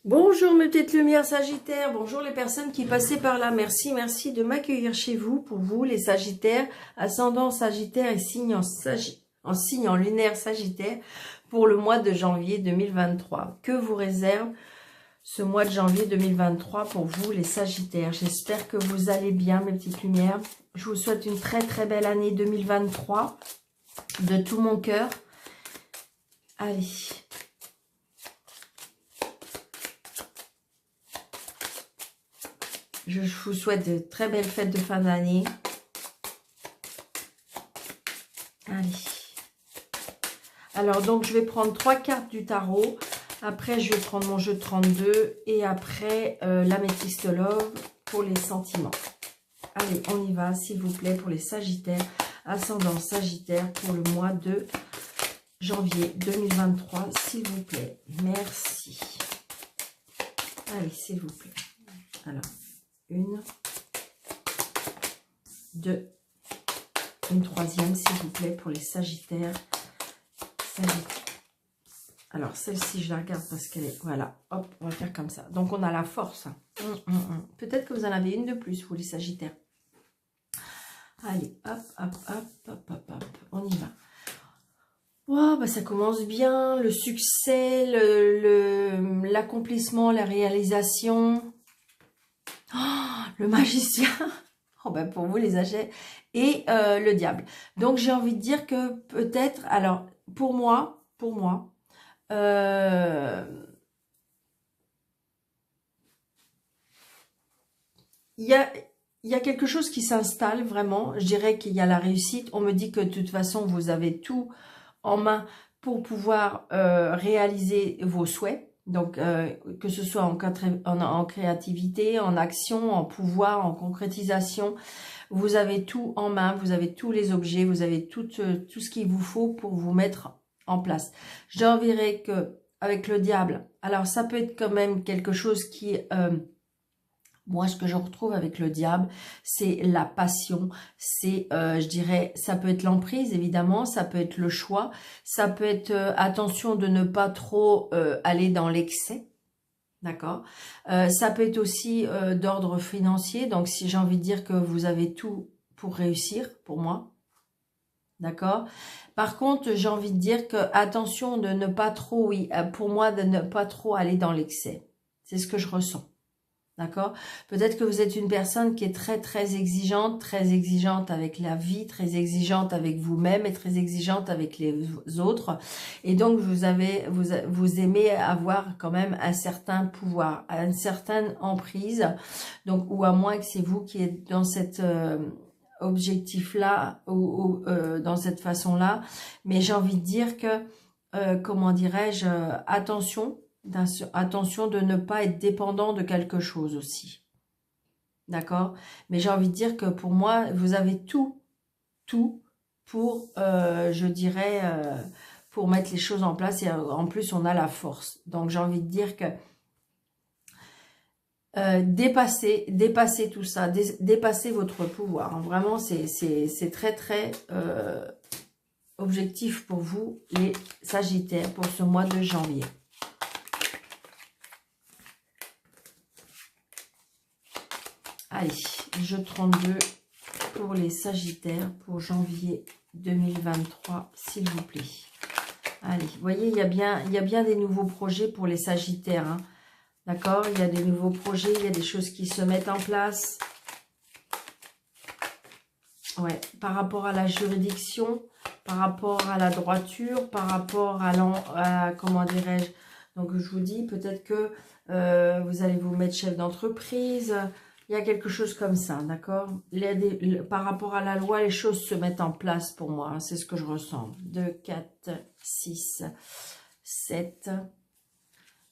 Bonjour mes petites lumières Sagittaires, bonjour les personnes qui passaient par là. Merci de m'accueillir chez vous. Pour vous les Sagittaires, ascendant Sagittaire et signe en lunaire Sagittaire pour le mois de janvier 2023. Que vous réserve ce mois de janvier 2023 pour vous les Sagittaires? J'espère que vous allez bien mes petites lumières. Je vous souhaite une très belle année 2023 de tout mon cœur. Allez. Je vous souhaite de très belles fêtes de fin d'année. Allez. Alors, donc, je vais prendre 3 cartes du tarot. Après, je vais prendre mon jeu de 32. Et après, l'améthyste love pour les sentiments. Allez, on y va, s'il vous plaît, pour les Sagittaires. Ascendant Sagittaire pour le mois de janvier 2023, s'il vous plaît. Merci. Allez, s'il vous plaît. Alors. 1, 2, une troisième s'il vous plaît pour les Sagittaires. Alors celle-ci je la regarde parce qu'elle est, voilà, hop, on va faire comme ça. Donc on a la force. Peut-être que vous en avez une de plus vous les Sagittaires. Allez, hop, on y va. Wow, bah ça commence bien, le succès, l'accomplissement, la réalisation. Oh, le magicien, oh ben pour vous les âgés, et le diable. Donc j'ai envie de dire que peut-être, alors pour moi, il y a quelque chose qui s'installe vraiment. Je dirais qu'il y a la réussite. On me dit que de toute façon vous avez tout en main pour pouvoir réaliser vos souhaits. Donc, que ce soit en créativité, en action, en pouvoir, en concrétisation, vous avez tout en main, vous avez tous les objets, vous avez tout ce qu'il vous faut pour vous mettre en place. J'enverrai que avec le diable, alors ça peut être quand même quelque chose qui... moi, ce que je retrouve avec le diable, c'est la passion, c'est, je dirais, ça peut être l'emprise, évidemment, ça peut être le choix, ça peut être attention de ne pas trop aller dans l'excès, d'accord. Ça peut être aussi d'ordre financier, donc si j'ai envie de dire que vous avez tout pour réussir, pour moi, d'accord. Par contre, j'ai envie de dire que attention de ne pas trop, oui, pour moi, de ne pas trop aller dans l'excès, c'est ce que je ressens. D'accord? Peut-être que vous êtes une personne qui est très exigeante avec la vie, très exigeante avec vous-même et très exigeante avec les autres. Et donc, vous aimez avoir quand même un certain pouvoir, une certaine emprise. Donc, ou à moins que c'est vous qui êtes dans cet objectif-là ou dans cette façon-là. Mais j'ai envie de dire que, comment dirais-je, attention de ne pas être dépendant de quelque chose aussi. D'accord? Mais j'ai envie de dire que pour moi, vous avez tout pour, je dirais, pour mettre les choses en place. Et en plus, on a la force. Donc, j'ai envie de dire que dépasser tout ça, dépasser votre pouvoir. Hein. Vraiment, c'est très objectif pour vous, les Sagittaires, pour ce mois de janvier. Allez, jeu 32 pour les Sagittaires pour janvier 2023, s'il vous plaît. Allez, vous voyez, il y a bien des nouveaux projets pour les Sagittaires. Hein. D'accord? Il y a des nouveaux projets, il y a des choses qui se mettent en place. Ouais, par rapport à la juridiction, par rapport à la droiture, par rapport à comment dirais-je. Donc, je vous dis, peut-être que vous allez vous mettre chef d'entreprise. Il y a quelque chose comme ça, d'accord? Par rapport à la loi, les choses se mettent en place pour moi. Hein, c'est ce que je ressens. 2, 4, 6, 7,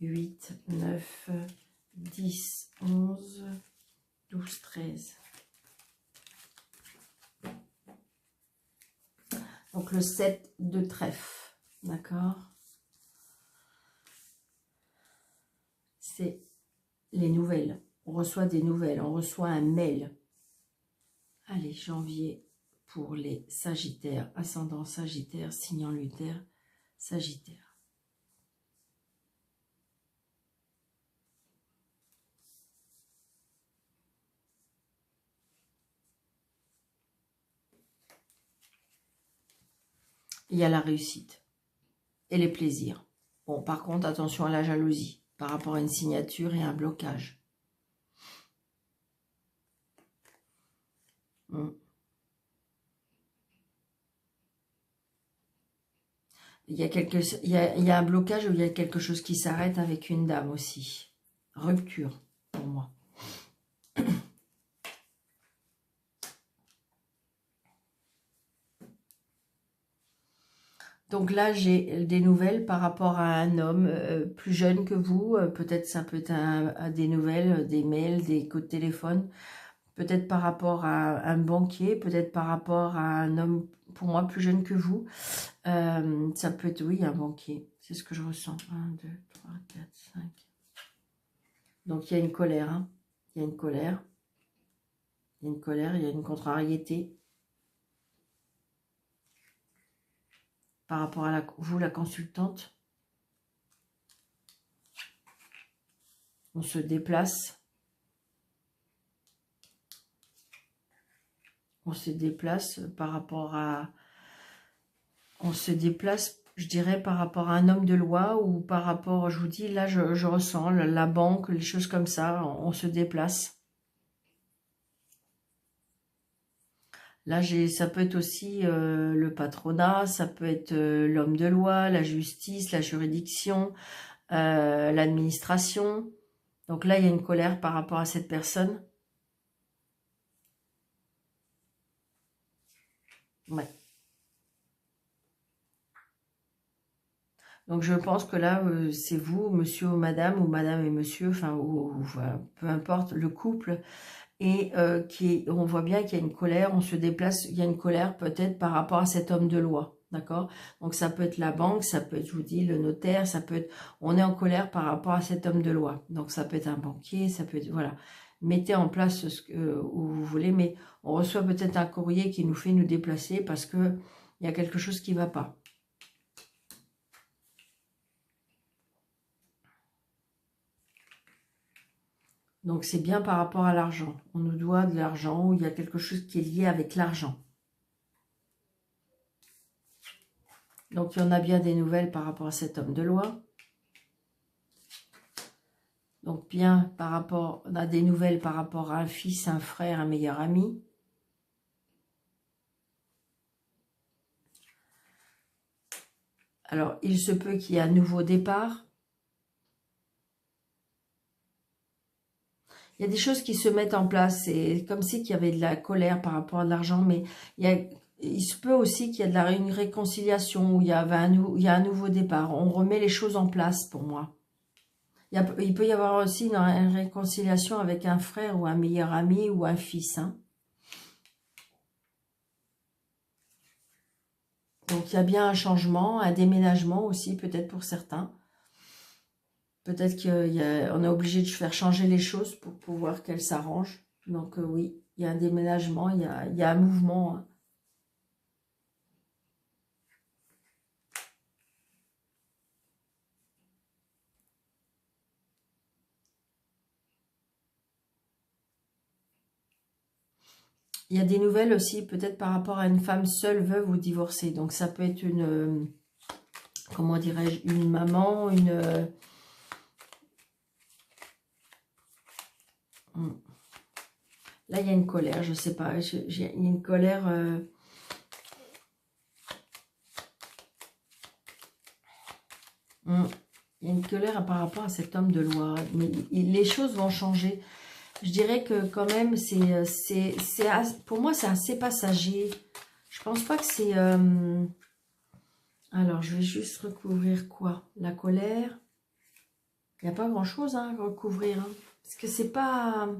8, 9, 10, 11, 12, 13. Donc le 7 de trèfle, d'accord? C'est les nouvelles. On reçoit des nouvelles, on reçoit un mail. Allez, janvier pour les Sagittaires, ascendant Sagittaire, signe en lunaire, Sagittaire. Il y a la réussite et les plaisirs. Bon, par contre, attention à la jalousie par rapport à une signature et un blocage. Il y a un blocage où il y a quelque chose qui s'arrête avec une dame aussi. Rupture, pour moi. Donc là, j'ai des nouvelles par rapport à un homme plus jeune que vous. Peut-être ça peut être des nouvelles, des mails, des coups de téléphone. Peut-être par rapport à un banquier, peut-être par rapport à un homme, pour moi, plus jeune que vous. Ça peut être, oui, un banquier. C'est ce que je ressens. 1, 2, 3, 4, 5. Donc, il y a une colère. Hein. Il y a une colère. Il y a une colère, il y a une contrariété. Par rapport à vous, la consultante. On se déplace. On se déplace par rapport à... On se déplace, je dirais, par rapport à un homme de loi ou par rapport, je vous dis, là, je ressens la banque, les choses comme ça, on se déplace. Là, ça peut être aussi le patronat, ça peut être l'homme de loi, la justice, la juridiction, l'administration. Donc là, il y a une colère par rapport à cette personne. Ouais. Donc je pense que là, c'est vous, monsieur ou madame et monsieur, enfin, peu importe, le couple, et on voit bien qu'il y a une colère, on se déplace, il y a une colère peut-être par rapport à cet homme de loi, d'accord? Donc ça peut être la banque, ça peut être, je vous dis, le notaire, ça peut être, on est en colère par rapport à cet homme de loi. Donc ça peut être un banquier, ça peut être, voilà. Mettez en place ce où vous voulez, mais on reçoit peut-être un courrier qui nous fait nous déplacer parce que il y a quelque chose qui ne va pas. Donc, c'est bien par rapport à l'argent. On nous doit de l'argent ou il y a quelque chose qui est lié avec l'argent. Donc, il y en a bien des nouvelles par rapport à cet homme de loi. Donc, bien par rapport, on a des nouvelles par rapport à un fils, un frère, un meilleur ami. Alors, il se peut qu'il y ait un nouveau départ. Il y a des choses qui se mettent en place. C'est comme si qu'il y avait de la colère par rapport à l'argent, mais il se peut aussi qu'il y ait une réconciliation, où il y a un nouveau départ. On remet les choses en place pour moi. Il peut y avoir aussi une réconciliation avec un frère ou un meilleur ami ou un fils. Hein. Donc, il y a bien un changement, un déménagement aussi, peut-être pour certains. Peut-être qu'on est obligé de faire changer les choses pour pouvoir qu'elles s'arrangent. Donc, oui, il y a un déménagement, il y a un mouvement. Hein. Il y a des nouvelles aussi, peut-être par rapport à une femme seule, veuve ou divorcée. Donc, ça peut être une, comment dirais-je, une maman, une... Là, il y a une colère, je ne sais pas. J'ai une colère... Il y a une colère par rapport à cet homme de loi. Mais les choses vont changer. Je dirais que quand même, pour moi, c'est assez passager. Je pense pas que c'est... Alors, je vais juste recouvrir quoi? La colère. Il n'y a pas grand-chose à recouvrir. Hein, parce que c'est pas...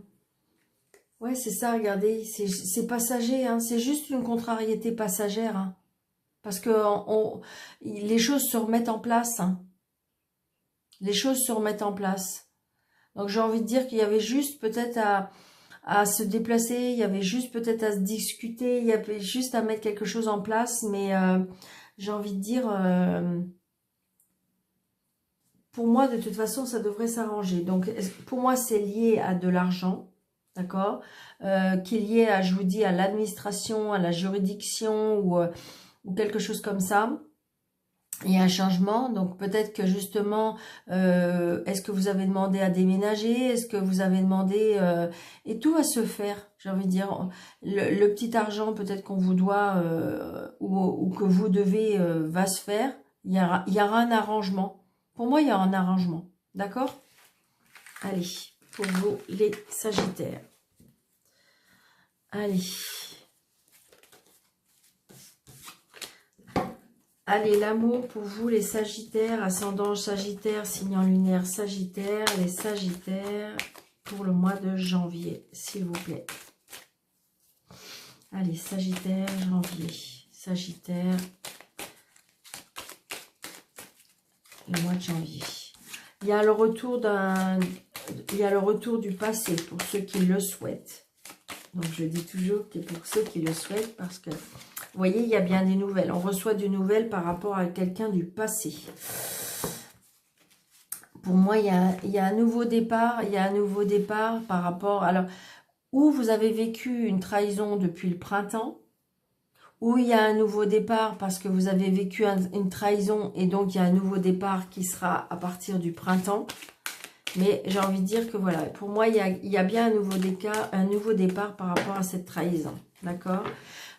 Ouais, c'est ça, regardez. C'est passager. Hein, c'est juste une contrariété passagère. Hein, parce que les choses se remettent en place. Hein, les choses se remettent en place. Donc, j'ai envie de dire qu'il y avait juste peut-être à se déplacer, il y avait juste peut-être à se discuter, il y avait juste à mettre quelque chose en place, mais j'ai envie de dire, pour moi, de toute façon, ça devrait s'arranger. Donc, pour moi, c'est lié à de l'argent, d'accord, qui est lié à, je vous dis, à l'administration, à la juridiction ou quelque chose comme ça. il y a un changement, donc peut-être que justement, est-ce que vous avez demandé à déménager? Est-ce que vous avez demandé... et tout va se faire, j'ai envie de dire. Le petit argent peut-être qu'on vous doit ou que vous devez va se faire. Il y aura un arrangement. Pour moi, il y aura un arrangement. D'accord? Allez, pour vous les Sagittaires. Allez. Allez, l'amour pour vous, les Sagittaires, ascendant Sagittaire, signe lunaire Sagittaire, les Sagittaires pour le mois de janvier, s'il vous plaît. Allez, Sagittaire, janvier, Sagittaire, le mois de janvier. Il y a le retour du passé pour ceux qui le souhaitent. Donc, je dis toujours que pour ceux qui le souhaitent parce que... Vous voyez, il y a bien des nouvelles. On reçoit des nouvelles par rapport à quelqu'un du passé. Pour moi, il y a un nouveau départ. Il y a un nouveau départ par rapport... Alors, où vous avez vécu une trahison depuis le printemps, où il y a un nouveau départ parce que vous avez vécu une trahison et donc il y a un nouveau départ qui sera à partir du printemps. Mais j'ai envie de dire que voilà, pour moi, il y a bien un nouveau départ par rapport à cette trahison. D'accord ?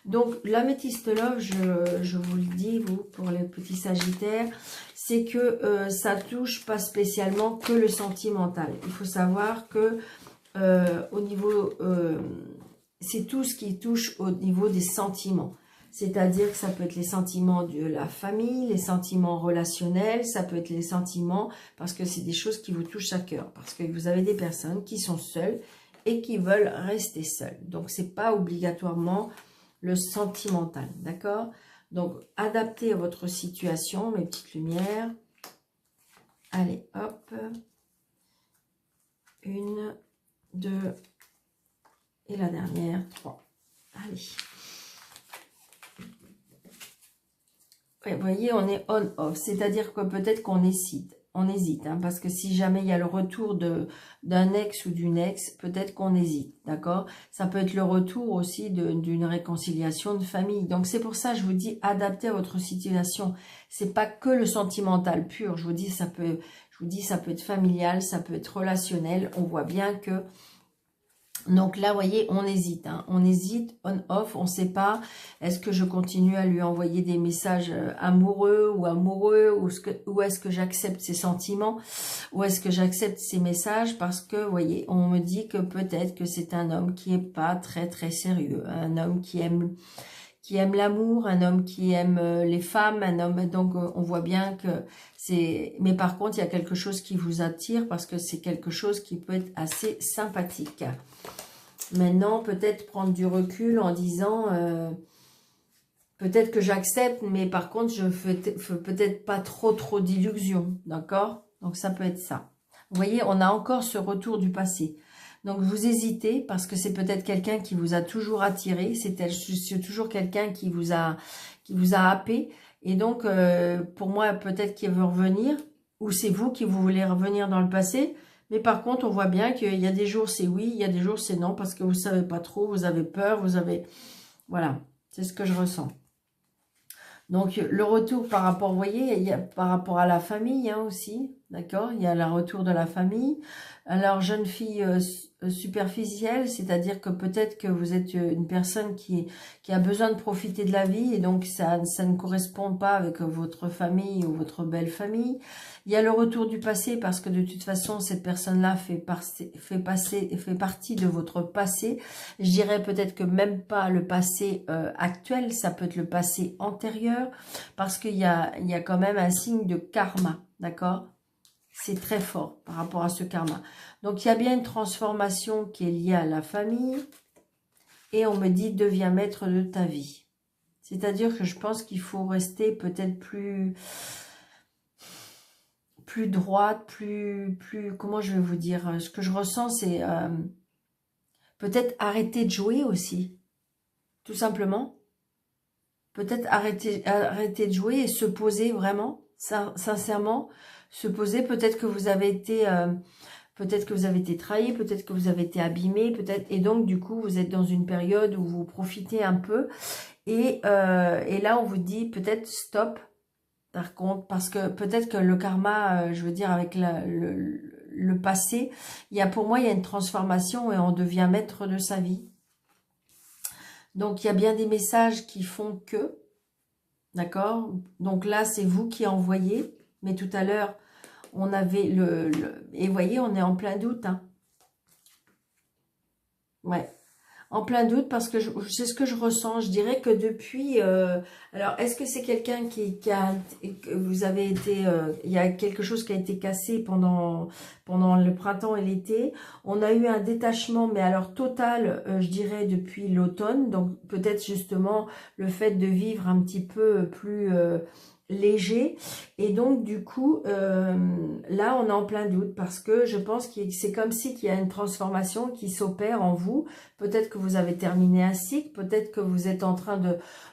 Donc, l'améthyste love, je vous le dis, vous, pour les petits sagittaires, c'est que ça touche pas spécialement que le sentimental. Il faut savoir que au niveau, c'est tout ce qui touche au niveau des sentiments. C'est-à-dire que ça peut être les sentiments de la famille, les sentiments relationnels, ça peut être les sentiments, parce que c'est des choses qui vous touchent à cœur. Parce que vous avez des personnes qui sont seules et qui veulent rester seules. Donc, c'est pas obligatoirement le sentimental, d'accord? Donc, adaptez à votre situation, mes petites lumières. Allez, hop. 1, 2, et la dernière, 3. Allez. Ouais, vous voyez, on est on-off, c'est-à-dire que peut-être qu'on hésite. On hésite, hein, parce que si jamais il y a le retour d'un ex ou d'une ex, peut-être qu'on hésite, d'accord? Ça peut être le retour aussi d'une réconciliation de famille. Donc c'est pour ça, je vous dis, adaptez à votre situation. C'est pas que le sentimental pur. Je vous dis, ça peut être familial, ça peut être relationnel. On voit bien que... Donc là, vous voyez, on hésite, hein. On hésite, on-off, on ne sait pas. Est-ce que je continue à lui envoyer des messages amoureux, ou est-ce que j'accepte ses sentiments, ou est-ce que j'accepte ses messages, parce que, vous voyez, on me dit que peut-être que c'est un homme qui est pas très très sérieux, un homme qui aime l'amour, un homme qui aime les femmes, un homme, donc on voit bien que c'est... Mais par contre, il y a quelque chose qui vous attire parce que c'est quelque chose qui peut être assez sympathique. Maintenant, peut-être prendre du recul en disant, peut-être que j'accepte, mais par contre, je fais peut-être pas trop d'illusions, d'accord? Donc ça peut être ça. Vous voyez, on a encore ce retour du passé. Donc, vous hésitez parce que c'est peut-être quelqu'un qui vous a toujours attiré. C'est toujours quelqu'un qui vous a happé. Et donc, pour moi, peut-être qu'il veut revenir. Ou c'est vous qui vous voulez revenir dans le passé. Mais par contre, on voit bien qu'il y a des jours c'est oui, il y a des jours c'est non. Parce que vous ne savez pas trop, vous avez peur, vous avez... Voilà, c'est ce que je ressens. Donc, le retour par rapport, vous voyez, il y a par rapport à la famille hein, aussi, d'accord? Il y a le retour de la famille. Alors, jeune fille superficielle, c'est-à-dire que peut-être que vous êtes une personne qui a besoin de profiter de la vie et donc ça ne correspond pas avec votre famille ou votre belle famille. Il y a le retour du passé parce que de toute façon, cette personne-là fait partie de votre passé. Je dirais peut-être que même pas le passé actuel, ça peut être le passé antérieur parce qu'il y a quand même un signe de karma, d'accord? C'est très fort par rapport à ce karma. Donc, il y a bien une transformation qui est liée à la famille. Et on me dit, deviens maître de ta vie. C'est-à-dire que je pense qu'il faut rester peut-être plus droite, plus, comment je vais vous dire, ce que je ressens, c'est peut-être arrêter de jouer aussi. Tout simplement. Peut-être arrêter de jouer et se poser vraiment, sincèrement, se poser. Peut-être que vous avez été... peut-être que vous avez été trahi, peut-être que vous avez été abîmé, peut-être, et donc du coup vous êtes dans une période où vous profitez un peu, et là on vous dit peut-être stop, par contre, parce que peut-être que le karma, je veux dire, avec le passé, pour moi, il y a une transformation et on devient maître de sa vie. Donc, il y a bien des messages qui font que, d'accord? Donc là, c'est vous qui envoyez, mais tout à l'heure, on avait et vous voyez, on est en plein doute, hein. Ouais. En plein doute parce que c'est ce que je ressens. Je dirais que depuis... alors, est-ce que c'est quelqu'un que vous avez été... il y a quelque chose qui a été cassé pendant le printemps et l'été. On a eu un détachement, mais alors total, je dirais, depuis l'automne. Donc, peut-être justement le fait de vivre un petit peu plus... léger, et donc du coup là on est en plein doute parce que je pense que c'est comme si qu'il y a une transformation qui s'opère en vous. Peut-être que vous avez terminé un cycle, peut-être que vous êtes en train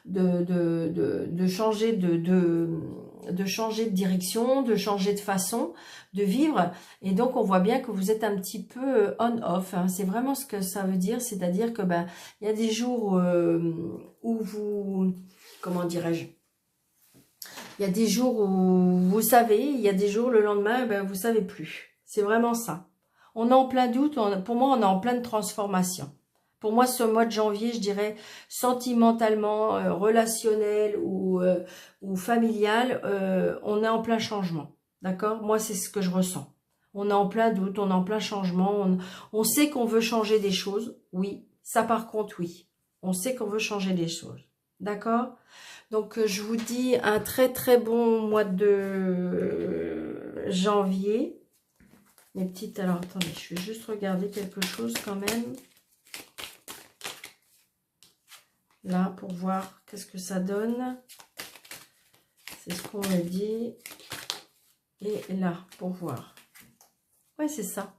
de changer de changer de direction, de changer de façon de vivre, et donc on voit bien que vous êtes un petit peu on-off, hein. C'est vraiment ce que ça veut dire, c'est-à-dire que ben il y a des jours où vous, comment dirais-je, il y a des jours où vous savez, il y a des jours le lendemain, ben, vous savez plus. C'est vraiment ça. On est en plein doute, pour moi on est en pleine transformation. Pour moi ce mois de janvier, je dirais sentimentalement, relationnel ou familial, on est en plein changement. D'accord? Moi c'est ce que je ressens. On est en plein doute, on est en plein changement. On sait qu'on veut changer des choses, oui. Ça par contre, oui. On sait qu'on veut changer des choses. D'accord? Donc, je vous dis un très très bon mois de janvier. Mes petites, alors attendez, je vais juste regarder quelque chose quand même. Là, pour voir qu'est-ce que ça donne. C'est ce qu'on me dit. Et là, pour voir. Ouais, c'est ça.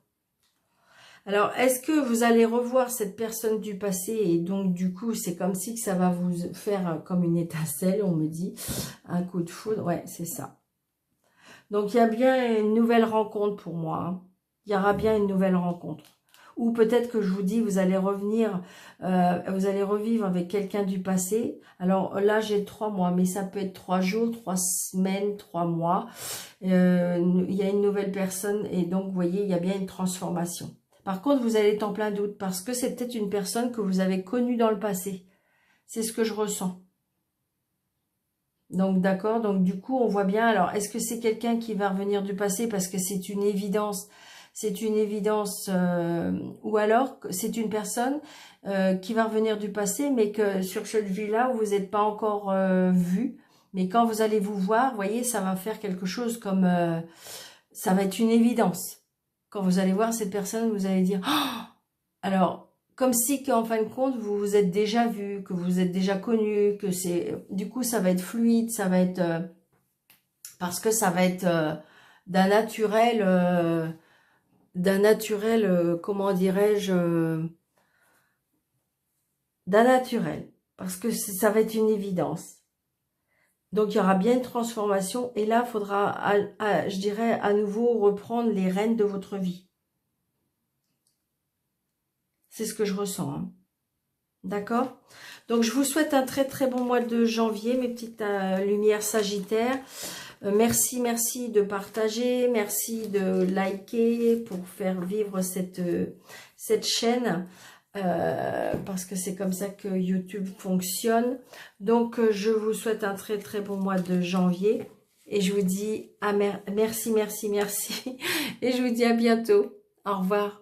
Alors, est-ce que vous allez revoir cette personne du passé et donc, du coup, c'est comme si que ça va vous faire comme une étincelle, on me dit, un coup de foudre. Ouais, c'est ça. Donc, il y a bien une nouvelle rencontre pour moi, hein. Il y aura bien une nouvelle rencontre. Ou peut-être que je vous dis, vous allez revenir, vous allez revivre avec quelqu'un du passé. Alors là, j'ai 3 mois, mais ça peut être 3 jours, 3 semaines, 3 mois. Il y a une nouvelle personne et donc, vous voyez, il y a bien une transformation. Par contre, vous allez être en plein doute parce que c'est peut-être une personne que vous avez connue dans le passé. C'est ce que je ressens. Donc, d'accord. Donc, du coup, on voit bien. Alors, est-ce que c'est quelqu'un qui va revenir du passé parce que c'est une évidence? C'est une évidence. Ou alors, c'est une personne qui va revenir du passé, mais que sur cette vie-là, vous n'êtes pas encore vu. Mais quand vous allez vous voir, vous voyez, ça va faire quelque chose comme... ça va être une évidence. Quand vous allez voir cette personne, vous allez dire oh. Alors, comme si qu'en fin de compte, vous vous êtes déjà vu, que vous êtes déjà connu, que c'est... Du coup, ça va être fluide, ça va être... parce que ça va être d'un naturel, comment dirais-je, d'un naturel. Parce que ça va être une évidence. Donc, il y aura bien une transformation. Et là, il faudra, je dirais, à nouveau reprendre les rênes de votre vie. C'est ce que je ressens, hein. D'accord? Donc, je vous souhaite un très très bon mois de janvier, mes petites lumières sagittaires. Merci, merci de partager, merci de liker pour faire vivre cette chaîne. Parce que c'est comme ça que YouTube fonctionne. Donc, je vous souhaite un très très bon mois de janvier. Et je vous dis merci, merci, merci. Et je vous dis à bientôt. Au revoir.